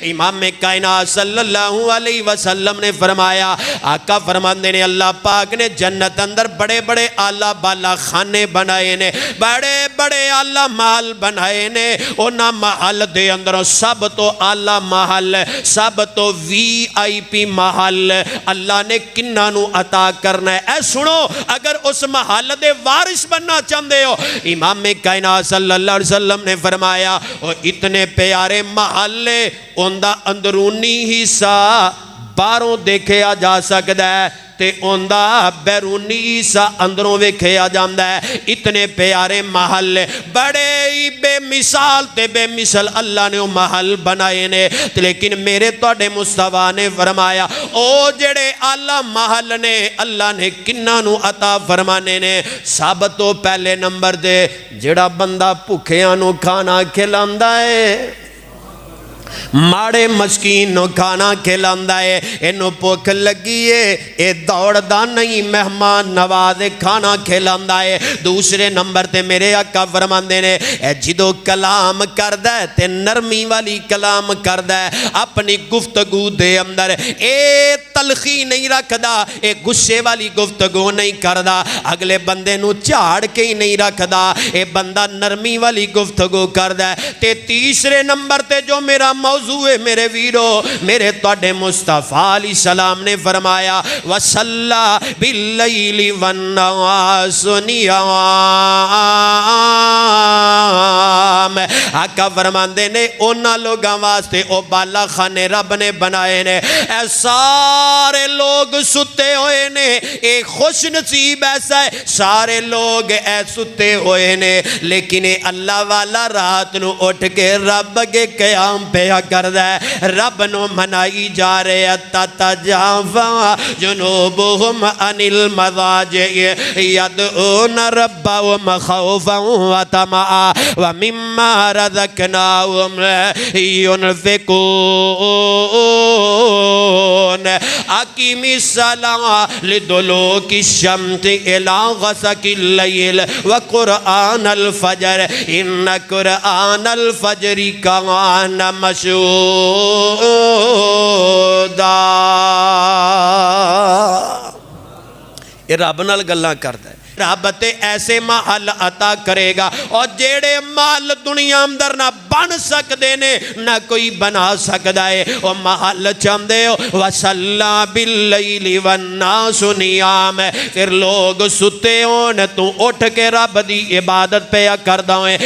امام کائنات صلی اللہ علیہ وسلم نے فرمایا، آقا فرماندے نے اللہ پاک نے جنت اندر بڑے بڑے آلہ بالا خانے بنائے نے، بڑے بڑے آلہ محل بنائے نے۔ اونا محل دے اندر سب تو آلہ محل، سب تو وی آئی پی محل اللہ نے کنہ نو عطا کرنا ہے۔ اے سنو، اگر اس محل دے وارث بننا چاہندے ہو، امام کائنات صلی اللہ علیہ وسلم نے فرمایا اتنے پیارے محل اندہ اندرونی حصہ باروں دیکھیا جا سکتا ہے تے اندہ بیرونی حصہ اندروں ویکھیا جاندہ ہے۔ اتنے پیارے محل بڑے بے مثال تے بے مثال اللہ نے وہ محل بنائے نے، لیکن میرے توڑے مصطفیٰ نے فرمایا او جڑے اللہ محل نے اللہ نے کنہ نو عطا فرمانے نے۔ سب تو پہلے نمبر دے جڑا بندہ بھوکیاں نو کھانا کھلاندہ ہے، ماڑے مسکین نو کھانا کھلاندا ہے، انو بھوک لگی ہے، اے دوڑ دا نہیں مہمان نواز کھانا کھلاندا ہے۔ دوسرے نمبر تے میرے آقا فرماندے نے اے جدو کلام کردہ ہے تے نرمی والی کلام کردہ ہے، اپنی گفتگو دے اندر اے تلخی نہیں رکھدا، اے غصے والی گفتگو نہیں کردہ، اگلے بندے نو چاڑ کے ہی نہیں رکھدا، اے بندہ نرمی والی گفتگو کردہ ہے۔ تے تیسرے نمبر تے جو میرا موضوع ہے میرے ویرو، میرے توڑے مصطفیٰ علیہ السلام نے فرمایا وَصَلَّى بِاللَّيْلِ وَالنَّاسُ نِيَامٌ۔ آقا فرماندے نے اونا لوگاں واسطے او بالا خانے رب نے بنائے نے، اے سارے لوگ ستے ہوئے نے، ایک خوش نصیب ایسا ہے سارے لوگ اے ستے ہوئے نے، لیکن اللہ والا رات نو اٹھ کے رب کے قیام پہ کردہ ہے، رب نو منائی جا رہے تتجافا جنوبہم عن المضاجع یدعون ربہم خوفا وطمعا ومما رزقناہم ينفقون۔ اقیم الصلاۃ لدلوک الشمس الی غسق اللیل وقرآن الفجر ان قرآن الفجر کان مشہودا۔ یہ رب نال گلاں کردا ہے، رب تے ایسے محل عطا کرے گا اور جیڑے محل دنیا اندر نہ بن سکدے نے نہ کوئی بنا سکدا ہے، وہ محل چاندے ہو وَصَلَّى بِاللَّيْلِ وَالنَّاسُ نِيَامٌ، پھر لوگ ستے ہون تو اٹھ کے رب دی عبادت پہ کردہ ہوئے۔